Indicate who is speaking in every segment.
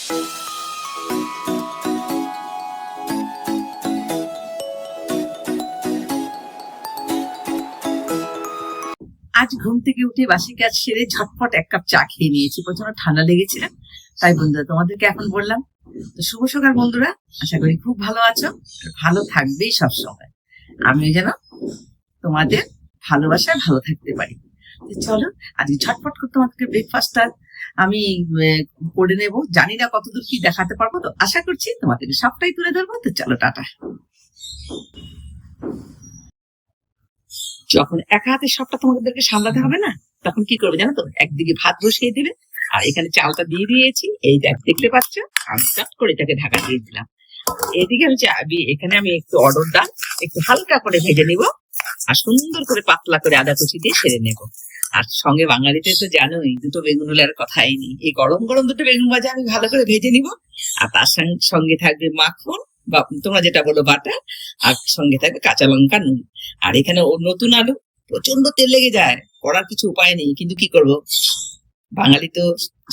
Speaker 1: আজ ঘুম থেকে উঠে বাসি কাজ সেরে ঝটপট এক কাপ চা খেয়ে নিয়েছি, প্রচন্ড ঠান্ডা লেগেছিল। তাই বন্ধুরা তোমাদেরকে এখন বললাম। তো শুভ সকাল বন্ধুরা, আশা করি খুব ভালো আছো, ভালো থাকবেই সবসময়। আমিও যেন তোমাদের ভালোবাসায় ভালো থাকতে পারি। চলো আজ ঝটপট করে তোমাদেরকে ব্রেকফাস্টটা আমি করে নেব। জানি না কতদূর কি দেখাতে পারবো, তো আশা করছি তোমাদেরকে সবটাই তুলে ধরবো। তো চলো টাটা। যখন একা হাতে সবটা তোমাদেরকে সামলাতে হবে না, তখন কি করবে জানো তো, একদিকে ভাত বসিয়ে দিবে, আর এখানে চালটা দিয়ে দিয়েছি, এই দেখতে পাচ্ছ। আমি চট করে এটাকে ঢাকা দিয়ে দিলাম। এদিকে এখানে আমি একটু অর্ডার ডাল একটু হালকা করে ভেজে নিব, আর সুন্দর করে পাতলা করে আদা কুচি দিয়ে সেরে নেব। আর সঙ্গে বাঙালিতে তো জানোই, দুটো বেগুন হলে আর কথাই নেই। এই গরম গরম দুটো বেগুন ভাজা আমি ভালো করে ভেজে নিব, আর তার সঙ্গে থাকবে মাখন বা তোমরা যেটা বলো বাটার, আর সঙ্গে থাকবে কাঁচা লঙ্কা, নুন। আর এখানে ও নতুন আলু, প্রচন্ড তেল লেগে যায়, করার কিছু উপায় নেই, কিন্তু কি করব, বাঙালি তো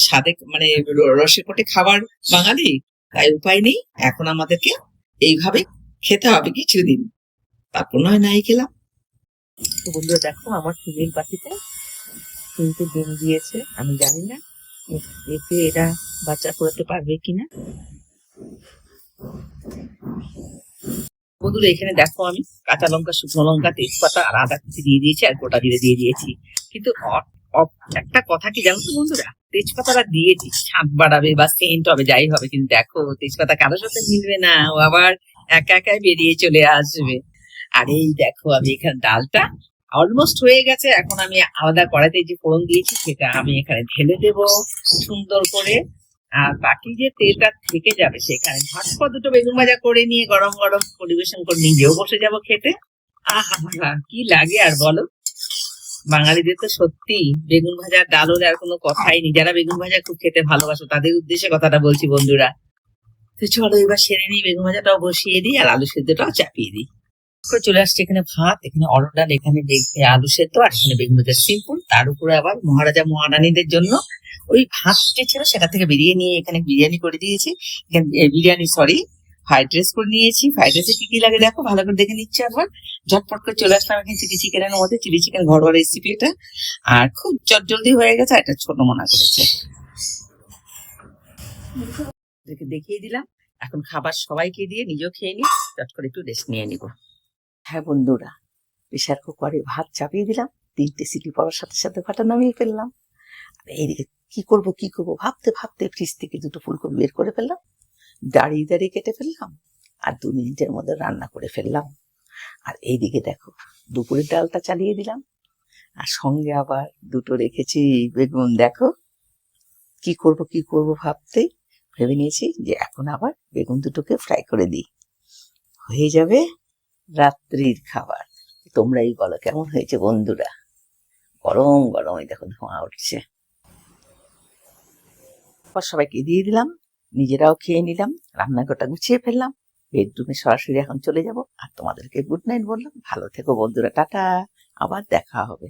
Speaker 1: স্বাদে মানে রসে কোটে খাবার বাঙালি, তাই উপায় নেই। এখন আমাদেরকে এইভাবে খেতে হবে কিছুদিন, তারপর নয় নাই খেলাম। তো বন্ধুরা দেখো, আমার ফিমেল পাখিতে 3টে ডিম দিয়েছে। আমি জানি না এতে এরা বাচ্চা করতে পারবে কিনা। বন্ধুরা এখানে দেখো, আমি কাঁচা লঙ্কা, শুকনো লঙ্কা, তেজপাতা আর আদা কুচি দিয়ে দিয়েছি, আর গোটা জিরে দিয়ে দিয়েছি। কিন্তু একটা কথা কি জানো তো বন্ধুরা, তেজপাতাটা দিয়েছি স্বাদ বাড়াবে বা সেন্ট হবে, যাই হবে, কিন্তু দেখো তেজপাতা কারোর সাথে মিলবে না, ও আবার একা একাই বেরিয়ে চলে আসবে। আর এই দেখো, আমি এখানে ডালটা অলমোস্ট হয়ে গেছে। এখন আমি আলাদা কড়াইতে যে ফোড়ন দিয়েছি সেটা আমি এখানে ঢেলে দেব সুন্দর করে। আর বাকি যে তেলটা থেকে যাবে সেখানে ঝটপট দুটো বেগুন ভাজা করে নিয়ে গরম গরম পরিবেশন করে নিজেও বসে যাব খেতে। আহা কি লাগে আর বলো, বাঙালিদের তো সত্যি বেগুন ভাজা ডাল হলে আর কোনো কথাই নেই। যারা বেগুন ভাজা খুব খেতে ভালোবাসো তাদের উদ্দেশ্যে কথাটা বলছি বন্ধুরা। তো চলো এবার সেরে নিই, বেগুন ভাজাটাও বসিয়ে দিই আর আলু সেদ্ধটাও চাপিয়ে দিই। চলে আসছে এখানে ভাত, এখানে অরড় ডাল, এখানে আলু সেদ্ধ, আর এখানে বেগুন ভাজা সিম্পল। তার উপরে আবার মহারাজা মহারানীদের জন্য ওই ভাত যে ছিল সেটা থেকে বেরিয়ে নিয়ে এখানে বিরিয়ানি করে দিয়েছি। এখানে ফ্রাইড রাইস করে নিয়েছি। ফ্রাইড রাইসে কি কি লাগে দেখো, ভালো করে দেখে নিচ্ছি একবার। ঝটপট করে চলে আসলাম এখানে চিলি চিকেনের মধ্যে। চিলি চিকেন ঘরোয়া রেসিপি এটা, আর খুব জলদি হয়ে গেছে। এটা ছোট মনা করেছে, দেখিয়ে দিলাম। এখন খাবার সবাইকে দিয়ে নিজেও খেয়ে নি, চট করে একটু রেস্ট নিয়ে নিব। হ্যাঁ বন্ধুরা, প্রেশার কুকারে ভাত চাপিয়ে দিলাম, 3টে সিটি পড়ার সাথে সাথে ভাতটা নামিয়ে ফেললাম। এইদিকে কি করব ভাবতে ভাবতে ফ্রিজ থেকে 2টো ফুলকপি বের করে ফেললাম, দাঁড়িয়ে দাঁড়িয়ে কেটে ফেললাম, আর 2 মিনিটের মধ্যে রান্না করে ফেললাম। আর এইদিকে দেখো, দুপুরের ডালটা চালিয়ে দিলাম, আর সঙ্গে আবার 2টো রেখেছি বেগুন। দেখো কি করব ভাবতেই ভেবে নিয়েছি যে এখন আবার বেগুন 2টোকে ফ্রাই করে দিই, হয়ে যাবে রাত্রির খাবার। তোমরাই বলো কেমন হয়েছে বন্ধুরা। গরম গরম এই দেখো ধোঁয়া উঠছে। সবাইকে দিয়ে দিলাম, নিজেরাও খেয়ে নিলাম, রান্নাঘরটা গুছিয়ে ফেললাম, বেডরুমে সরাসরি এখন চলে যাব। আর তোমাদেরকে গুড নাইট বললাম। ভালো থেকো বন্ধুরা, টাটা, আবার দেখা হবে।